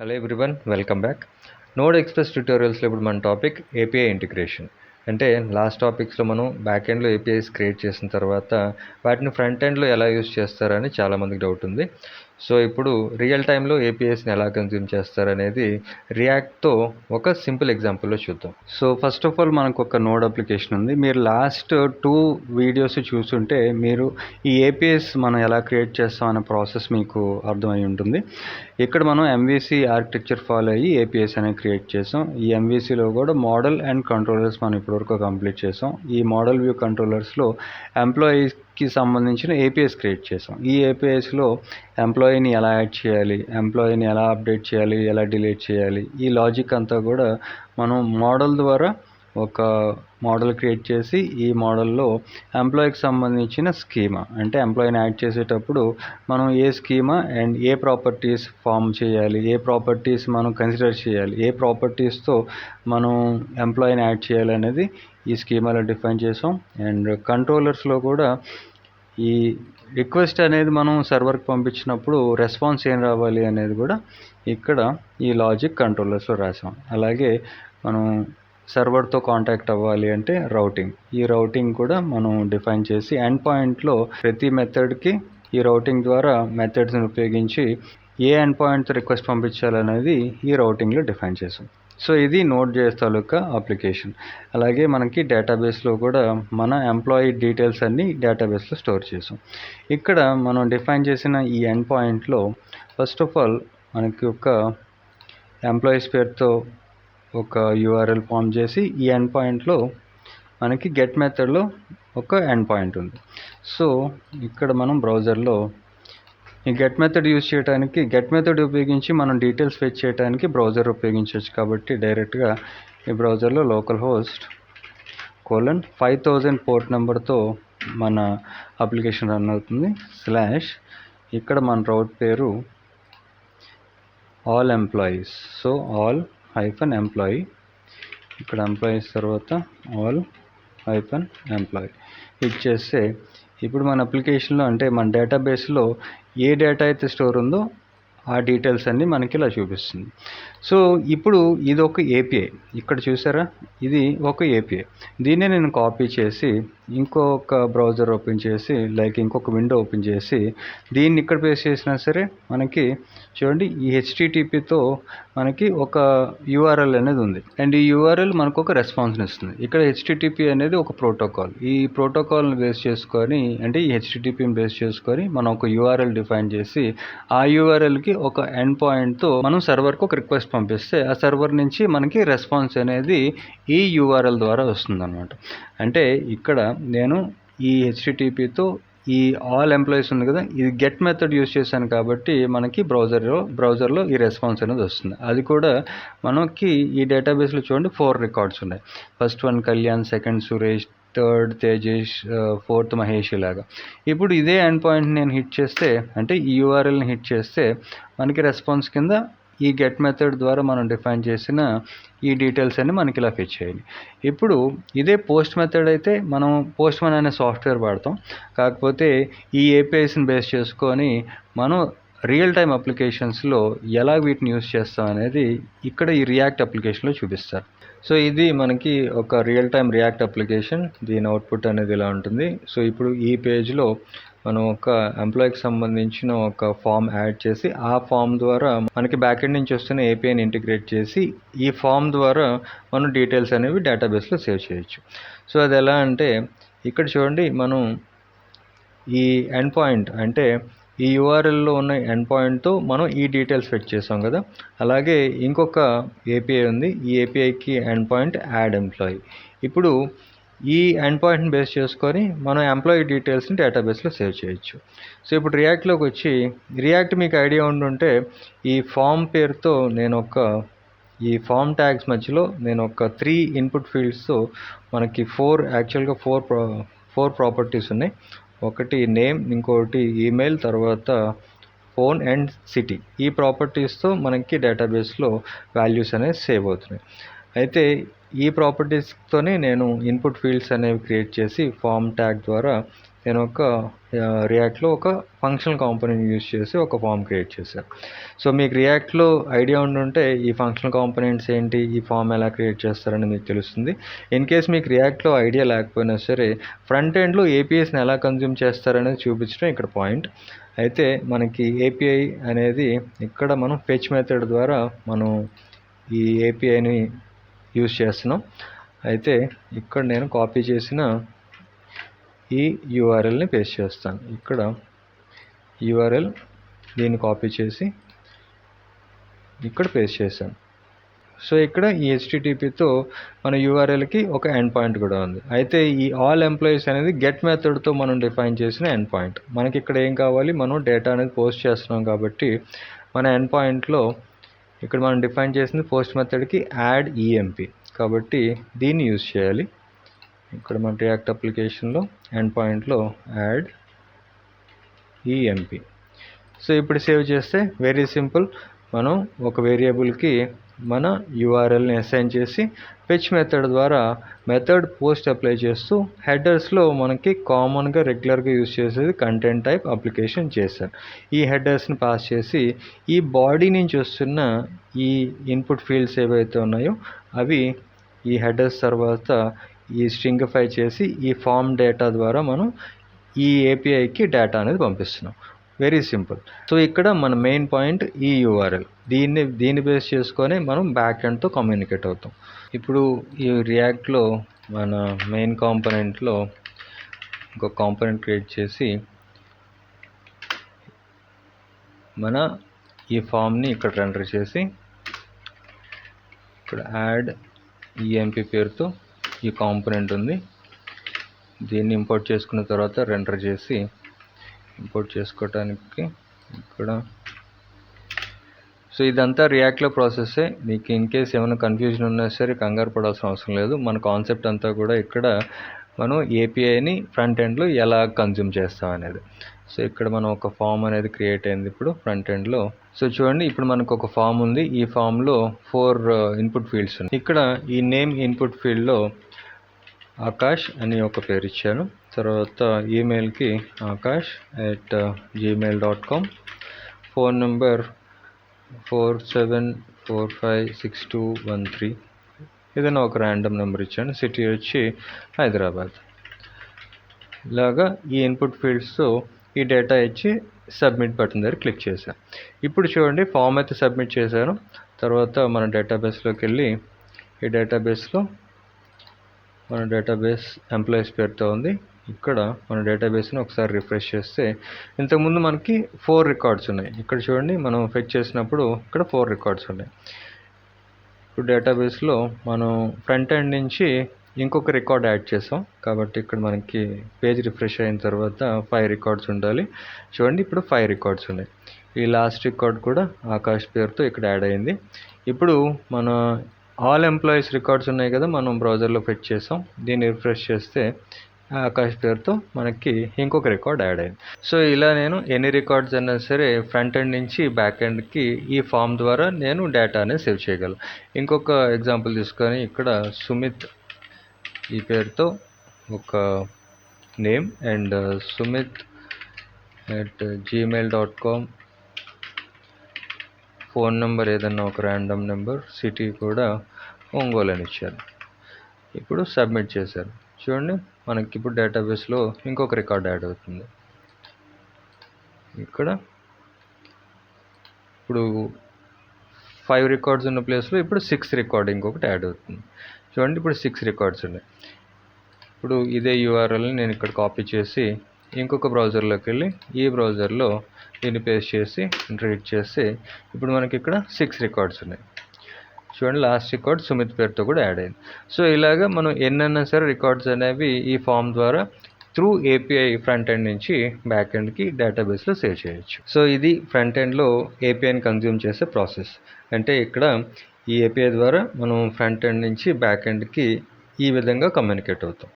Hello everyone, welcome back. Node express ట్యూటోరియల్స్లో ఇప్పుడు మన టాపిక్ ఏపీఐ ఇంటిగ్రేషన్. అంటే లాస్ట్ టాపిక్స్లో మనం బ్యాక్ ఎండ్లో ఏపీఐస్ క్రియేట్ చేసిన తర్వాత వాటిని ఫ్రంట్ ఎండ్లో ఎలా యూస్ చేస్తారని చాలామందికి డౌట్ ఉంది. సో ఇప్పుడు రియల్ టైంలో ఏపీఐస్ని ఎలా కన్జ్యూమ్ చేస్తారనేది రియాక్ట్తో ఒక సింపుల్ ఎగ్జాంపుల్లో చూద్దాం. సో ఫస్ట్ ఆఫ్ ఆల్ మనకు ఒక నోడ్ అప్లికేషన్ ఉంది. మీరు లాస్ట్ 2 వీడియోస్ చూస్తుంటే మీరు ఈ ఏపీఐస్ మనం ఎలా క్రియేట్ చేస్తాం అనే ప్రాసెస్ మీకు అర్థమై ఉంటుంది. ఇక్కడ మనం ఎంవీసీ ఆర్కిటెక్చర్ ఫాలో అయ్యి ఏపీఐస్ అనేది క్రియేట్ చేసాం. ఈ ఎంవీసీలో కూడా మోడల్ అండ్ కంట్రోలర్స్ మనం ఇప్పటివరకు కంప్లీట్ చేసాం. ఈ మోడల్ వ్యూ కంట్రోలర్స్లో ఎంప్లాయీస్కి సంబంధించిన ఏపీఐస్ క్రియేట్ చేసాం. ఈ ఏపీఐస్లో ఎంప్లాయీని ఎలా యాడ్ చేయాలి, ఎంప్లాయీని ఎలా అప్డేట్ చేయాలి, ఎలా డిలీట్ చేయాలి, ఈ లాజిక్ అంతా కూడా మనం మోడల్ ద్వారా ఒక మోడల్ క్రియేట్ చేసి ఈ మోడల్లో ఎంప్లాయీకి సంబంధించిన స్కీమా, అంటే ఎంప్లాయీని యాడ్ చేసేటప్పుడు మనం ఏ స్కీమా అండ్ ఏ ప్రాపర్టీస్ ఫామ్ చేయాలి, ఏ ప్రాపర్టీస్ మనం కన్సిడర్ చేయాలి, ఏ ప్రాపర్టీస్తో మనం ఎంప్లాయీని యాడ్ చేయాలి అనేది ఈ స్కీమాలో డిఫైన్ చేసాం. అండ్ కంట్రోలర్స్లో కూడా ఈ రిక్వెస్ట్ అనేది మనం సర్వర్కి పంపించినప్పుడు రెస్పాన్స్ ఏం రావాలి అనేది కూడా ఇక్కడ ఈ లాజిక్ కంట్రోలర్స్లో రాసాం. అలాగే మనం సర్వర్తో కాంటాక్ట్ అవ్వాలి అంటే రౌటింగ్, ఈ రౌటింగ్ కూడా మనం డిఫైన్ చేసి ఎండ్ పాయింట్లో ప్రతి మెథడ్కి ఈ రౌటింగ్ ద్వారా మెథడ్స్ని ఉపయోగించి ఏ ఎండ్ పాయింట్తో రిక్వెస్ట్ పంపించాలనేది ఈ రౌటింగ్లో డిఫైన్ చేసాం. సో ఇది నోడ్ జేఎస్ తాలూకా అప్లికేషన్. అలాగే మనకి డేటాబేస్లో కూడా మన ఎంప్లాయీ డీటెయిల్స్ అన్నీ డేటాబేస్లో స్టోర్ చేసాం. ఇక్కడ మనం డిఫైన్ చేసిన ఈ ఎండ్ పాయింట్లో ఫస్ట్ ఆఫ్ ఆల్ మనకి ఒక ఎంప్లాయీస్ పేరుతో ఒక యూఆర్ఎల్ ఫామ్ చేసి ఈ ఎండ్ పాయింట్లో మనకి గెట్ మెథడ్లో ఒక ఎండ్ పాయింట్ ఉంది. సో ఇక్కడ మనం బ్రౌజర్లో ఈ గెట్ మెథడ్ యూజ్ చేయడానికి, గెట్ మెథడ్ ఉపయోగించి మనం డీటెయిల్స్ ఫెచ్ చేయడానికి బ్రౌజర్ ఉపయోగించవచ్చు. కాబట్టి డైరెక్ట్గా ఈ బ్రౌజర్లో లోకల్ హోస్ట్ :5000 పోర్ట్ నెంబర్తో మన అప్లికేషన్ రన్ అవుతుంది. ఇక్కడ మన రౌట్ పేరు ఆల్ ఎంప్లాయీస్. సో all-employee, ఇక్కడ ఎంప్లాయీస్ తర్వాత all-employee హిట్ చేస్తే ఇప్పుడు మన అప్లికేషన్లో, అంటే మన డేటాబేస్లో ఏ డేటా అయితే స్టోర్ ఉందో ఆ డీటెయిల్స్ అన్నీ మనకి ఇలా చూపిస్తుంది. సో ఇప్పుడు ఇది ఒక ఏపీఐ, ఇక్కడ చూసారా, ఇది ఒక ఏపీఐ. దీన్నే నేను కాపీ చేసి ఇంకొక బ్రౌజర్ ఓపెన్ చేసి, ఇంకొక విండో ఓపెన్ చేసి దీన్ని ఇక్కడ పేస్ట్ చేసినా సరే మనకి చూడండి ఈ హెచ్టిటిపితో మనకి ఒక యూఆర్ఎల్ అనేది ఉంది. అండ్ ఈ యూఆర్ఎల్ మనకు ఒక రెస్పాన్స్ని ఇస్తుంది. ఇక్కడ హెచ్టిటిపి అనేది ఒక ప్రోటోకాల్. ఈ ప్రోటోకాల్ని బేస్ చేసుకొని, అంటే ఈ హెచ్టిటిపిని బేస్ చేసుకొని మనం ఒక యూఆర్ఎల్ డిఫైన్ చేసి ఆ యూఆర్ఎల్కి ఒక ఎండ్ పాయింట్తో మనం సర్వర్కి ఒక రిక్వెస్ట్ పంపిస్తే ఆ సర్వర్ నుంచి మనకి రెస్పాన్స్ అనేది ఈ యూఆర్ఎల్ ద్వారా వస్తుందన్నమాట. అంటే ఇక్కడ నేను ఈ హెచ్టిటిపితో ఈ ఆల్ ఎంప్లాయీస్ ఉంది కదా, ఇది గెట్ మెథడ్ యూజ్ చేశాను కాబట్టి మనకి బ్రౌజర్లో ఈ రెస్పాన్స్ అనేది వస్తుంది. అది కూడా మనకి ఈ డేటాబేస్లో చూడండి 4 రికార్డ్స్ ఉన్నాయి. First 1 Kalyan, second Suresh, third Tejesh, fourth Mahesh, ఇలాగా. ఇప్పుడు ఇదే ఎండ్ పాయింట్ నేను హిట్ చేస్తే, అంటే ఈ యూఆర్ఎల్ని హిట్ చేస్తే మనకి రెస్పాన్స్ కింద ఈ గెట్ మెథడ్ ద్వారా మనం డిఫైన్ చేసిన ఈ డీటెయిల్స్ అన్ని మనకి ఇలా ఫెచ్ చేయాలి. ఇప్పుడు ఇదే పోస్ట్ మెథడ్ అయితే మనం పోస్ట్మన్ అనే సాఫ్ట్వేర్ వాడతాం. కాకపోతే ఈ ఏపీఐస్ని బేస్ చేసుకొని మనం రియల్ టైమ్ అప్లికేషన్స్లో ఎలా వీటిని యూస్ చేస్తాం అనేది ఇక్కడ ఈ రియాక్ట్ అప్లికేషన్లో చూపిస్తారు. సో ఇది మనకి ఒక రియల్ టైమ్ రియాక్ట్ అప్లికేషన్. దీని అవుట్పుట్ అనేది ఇలా ఉంటుంది. సో ఇప్పుడు ఈ పేజ్లో మనం ఒక ఎంప్లాయీకి సంబంధించిన ఒక ఫామ్ యాడ్ చేసి ఆ ఫామ్ ద్వారా మనకి బ్యాకెండ్ నుంచి వస్తున్న ఏపీఐని ఇంటిగ్రేట్ చేసి ఈ ఫామ్ ద్వారా మనం డీటెయిల్స్ అనేవి డేటాబేస్లో సేవ్ చేయొచ్చు. సో అది ఎలా అంటే ఇక్కడ చూడండి, మనం ఈ ఎండ్ పాయింట్, అంటే ఈ యూఆర్ఎల్లో ఉన్న ఎండ్ పాయింట్తో మనం ఈ డీటెయిల్స్ ఫెచ్ చేసాం కదా, అలాగే ఇంకొక ఏపీఐ ఉంది. ఈ ఏపీఐకి ఎండ్ పాయింట్ యాడ్ ఎంప్లాయీ. ఇప్పుడు ఈ ఎండ్ పాయింట్ని బేస్ చేసుకొని మనం ఎంప్లాయీ డీటెయిల్స్ని డేటాబేస్లో సేవ్ చేయొచ్చు. సో ఇప్పుడు రియాక్ట్లోకి వచ్చి, రియాక్ట్ మీకు ఐడియా ఉండుంటే ఈ ఫామ్ పేరుతో ఈ ఫామ్ ట్యాగ్స్ మధ్యలో నేను ఒక 3 ఇన్పుట్ ఫీల్డ్స్తో మనకి 4 ప్రాపర్టీస్ ఉన్నాయి. ఒకటి నేమ్, ఇంకోటి ఈమెయిల్, తర్వాత ఫోన్ అండ్ సిటీ. ఈ ప్రాపర్టీస్తో మనకి డేటాబేస్లో వాల్యూస్ అనేవి సేవ్ అవుతున్నాయి. అయితే ఈ ప్రాపర్టీస్తోనే నేను ఇన్పుట్ ఫీల్డ్స్ అనేవి క్రియేట్ చేసి ఫామ్ ట్యాగ్ ద్వారా నేను ఒక రియాక్ట్లో ఒక ఫంక్షనల్ కాంపోనెంట్ యూజ్ చేసి ఒక ఫామ్ క్రియేట్ చేశాను. సో మీకు రియాక్ట్లో ఐడియా ఉండుంటే ఈ ఫంక్షనల్ కాంపోనెంట్స్ ఏంటి, ఈ ఫామ్ ఎలా క్రియేట్ చేస్తారని మీకు తెలుస్తుంది. ఇన్ కేస్ మీకు రియాక్ట్లో ఐడియా లేకపోయినా సరే ఫ్రంట్ ఎండ్లో ఏపీఐస్ని ఎలా కన్జ్యూమ్ చేస్తారనేది చూపించడం ఇక్కడ పాయింట్. అయితే మనకి ఏపీఐ అనేది ఇక్కడ మనం ఫెచ్ మెథడ్ ద్వారా మనం ఈ ఏపీఐని యూజ్ చేస్తున్నాం. అయితే ఇక్కడ నేను కాపీ చేసిన ఈ యూఆర్ఎల్ని పేస్ట్ చేస్తాను. ఇక్కడ యూఆర్ఎల్ దీన్ని కాపీ చేసి ఇక్కడ పేస్ట్ చేశాను. సో ఇక్కడ ఈ హెచ్టిటిపితో మన యూఆర్ఎల్కి ఒక ఎండ్ పాయింట్ కూడా ఉంది. అయితే ఈ ఆల్ ఎంప్లాయీస్ అనేది గెట్ మెథడ్తో మనం డిఫైన్ చేసిన ఎండ్ పాయింట్. మనకి ఇక్కడ ఏం కావాలి, మనం డేటా అనేది పోస్ట్ చేస్తున్నాం కాబట్టి మన ఎండ్ పాయింట్లో ఇక్కడ మనం డిఫైన్ చేసింది పోస్ట్ మెథడ్కి యాడ్ ఈఎంపీ కాబట్టి దీన్ని యూజ్ చేయాలి. ఇక్కడ మన రియాక్ట్ అప్లికేషన్లో ఎండ్ పాయింట్లో యాడ్ ఈఎంపీ. సో ఇప్పుడు సేవ్ చేస్తే వెరీ సింపుల్, మనం ఒక వేరియబుల్కి మన యూఆర్ఎల్ని అసైన్ చేసి ఫెచ్ మెథడ్ ద్వారా మెథడ్ పోస్ట్ అప్లై చేస్తూ హెడర్స్లో మనకి కామన్గా రెగ్యులర్గా యూజ్ చేసేది కంటెంట్ టైప్ అప్లికేషన్ చేశాను. ఈ హెడర్స్ని పాస్ చేసి ఈ బాడీ నుంచి వస్తున్న ఈ ఇన్పుట్ ఫీల్డ్స్ ఏవైతే ఉన్నాయో అవి ఈ హెడర్స్ తర్వాత ఈ స్ట్రింగిఫై చేసి ఈ ఫామ్ డేటా ద్వారా మనం ఈ ఏపీఐకి డేటా అనేది పంపిస్తున్నాం. Very simple. సో ఇక్కడ మన మెయిన్ పాయింట్ ఈ యూఆర్ఎల్, దీన్ని బేస్ చేసుకొని మనం బ్యాక్ ఎండ్తో కమ్యూనికేట్ అవుతాం. ఇప్పుడు ఈ రియాక్ట్లో మన మెయిన్ కాంపోనెంట్లో ఇంకొక కాంపోనెంట్ క్రియేట్ చేసి మన ఈ ఫామ్ని ఇక్కడ రెండర్ చేసి ఇక్కడ యాడ్ ఈఎంపీ పేరుతో ఈ కాంపోనెంట్ ఉంది, దీన్ని ఇంపోర్ట్ చేసుకున్న తర్వాత రెండర్ చేసి ఇంపోర్ట్ చేసుకోవటానికి ఇక్కడ. సో ఇదంతా రియాక్ట్లో ప్రాసెస్సే. మీకు ఇన్ కేస్ ఏమైనా కన్ఫ్యూజన్ ఉన్నా సరే కంగారు పడాల్సిన అవసరం లేదు. మన కాన్సెప్ట్ అంతా కూడా ఇక్కడ మనం ఏపీఐని ఫ్రంట్ ఎండ్లో ఎలా కన్జ్యూమ్ చేస్తాం అనేది. సో ఇక్కడ మనం ఒక ఫామ్ అనేది క్రియేట్ అయింది ఇప్పుడు ఫ్రంట్ ఎండ్లో. సో చూడండి, ఇప్పుడు మనకు ఒక ఫామ్ ఉంది. ఈ ఫామ్లో 4 ఇన్పుట్ ఫీల్డ్స్ ఉన్నాయి. ఇక్కడ ఈ నేమ్ ఇన్పుట్ ఫీల్డ్లో ఆకాష్ అని ఒక పేరు ఇచ్చాను. తర్వాత ఈమెయిల్కి akash@gmail.com, ఫోన్ నెంబర్ 47456213, ఏదైనా ఒక ర్యాండమ్ నెంబర్ ఇచ్చాను. సిటీ వచ్చి హైదరాబాద్. ఇలాగా ఈ ఇన్పుట్ ఫీల్డ్స్తో ఈ డేటా ఇచ్చి సబ్మిట్ బటన్ దగ్గర క్లిక్ చేశాను. ఇప్పుడు చూడండి, ఫామ్ అయితే సబ్మిట్ చేశాను. తర్వాత మన డేటాబేస్లోకి వెళ్ళి ఈ డేటాబేస్లో మన డేటాబేస్ ఎంప్లాయీస్ పేరుతో ఉంది. ఇక్కడ మన డేటాబేస్ని ఒకసారి రిఫ్రెష్ చేస్తే ఇంతకుముందు మనకి 4 రికార్డ్స్ ఉన్నాయి. ఇక్కడ చూడండి, మనం ఫెచ్ చేసినప్పుడు ఇక్కడ 4 రికార్డ్స్ ఉన్నాయి. ఇప్పుడు డేటాబేస్లో మనం ఫ్రంట్ ఎండ్ నుంచి ఇంకొక రికార్డ్ యాడ్ చేసాం కాబట్టి ఇక్కడ మనకి పేజ్ రిఫ్రెష్ అయిన తర్వాత 5 రికార్డ్స్ ఉండాలి. చూడండి, ఇప్పుడు 5 రికార్డ్స్ ఉన్నాయి. ఈ లాస్ట్ రికార్డ్ కూడా ఆకాష్ పేరుతో ఇక్కడ యాడ్ అయింది. ఇప్పుడు మన ఆల్ ఎంప్లాయీస్ రికార్డ్స్ ఉన్నాయి కదా, మనం బ్రౌజర్లో ఫెచ్ చేసాం. దీన్ని రిఫ్రెష్ చేస్తే ఆకాష్ పేరుతో మనకి ఇంకొక రికార్డ్ యాడ్ అయింది. సో ఇలా నేను ఎన్ని రికార్డ్స్ అయినా సరే ఫ్రంట్ ఎండ్ నుంచి బ్యాక్ ఎండ్కి ఈ ఫామ్ ద్వారా నేను డేటా అనేది సేవ్ చేయగలను. ఇంకొక ఎగ్జాంపుల్ తీసుకొని ఇక్కడ సుమిత్ ఈ పేరుతో ఒక name and summit@gmail.com, phone number ఏదన్నా ఒక ర్యాండమ్ నెంబర్, సిటీ కూడా ఒంగోలు అని ఇచ్చారు. ఇప్పుడు సబ్మిట్ చేశారు. చూడండి, మనకి ఇప్పుడు డేటాబేస్లో ఇంకొక రికార్డ్ యాడ్ అవుతుంది. ఇక్కడ ఇప్పుడు 5 రికార్డ్స్ ఉన్న ప్లేస్లో ఇప్పుడు 6 రికార్డ్ ఇంకొకటి యాడ్ అవుతుంది. చూడండి, ఇప్పుడు 6 రికార్డ్స్ ఉన్నాయి. ఇప్పుడు ఇదే యూఆర్ఎల్ని నేను ఇక్కడ కాపీ చేసి ఇంకొక బ్రౌజర్లోకి వెళ్ళి ఈ బ్రౌజర్లో దీన్ని పేస్ట్ చేసి రీడ్ చేస్తే ఇప్పుడు మనకి ఇక్కడ 6 రికార్డ్స్ ఉన్నాయి. చూడండి, లాస్ట్ రికార్డ్ సుమిత్ పేరుతో కూడా యాడ్ అయింది. సో ఇలాగా మనం ఎన్నైనా సరే రికార్డ్స్ అనేవి ఈ ఫామ్ ద్వారా త్రూ ఏపీఐ ఫ్రంట్ ఎండ్ నుంచి బ్యాక్ ఎండ్కి డేటాబేస్లో సేవ్ చేయొచ్చు. సో ఇది ఫ్రంట్ ఎండ్లో ఏపీఐని కన్జ్యూమ్ చేసే ప్రాసెస్. అంటే ఇక్కడ ఈ ఏపీఐ ద్వారా మనం ఫ్రంట్ ఎండ్ నుంచి బ్యాక్ ఎండ్కి ఈ విధంగా కమ్యూనికేట్ అవుతాం.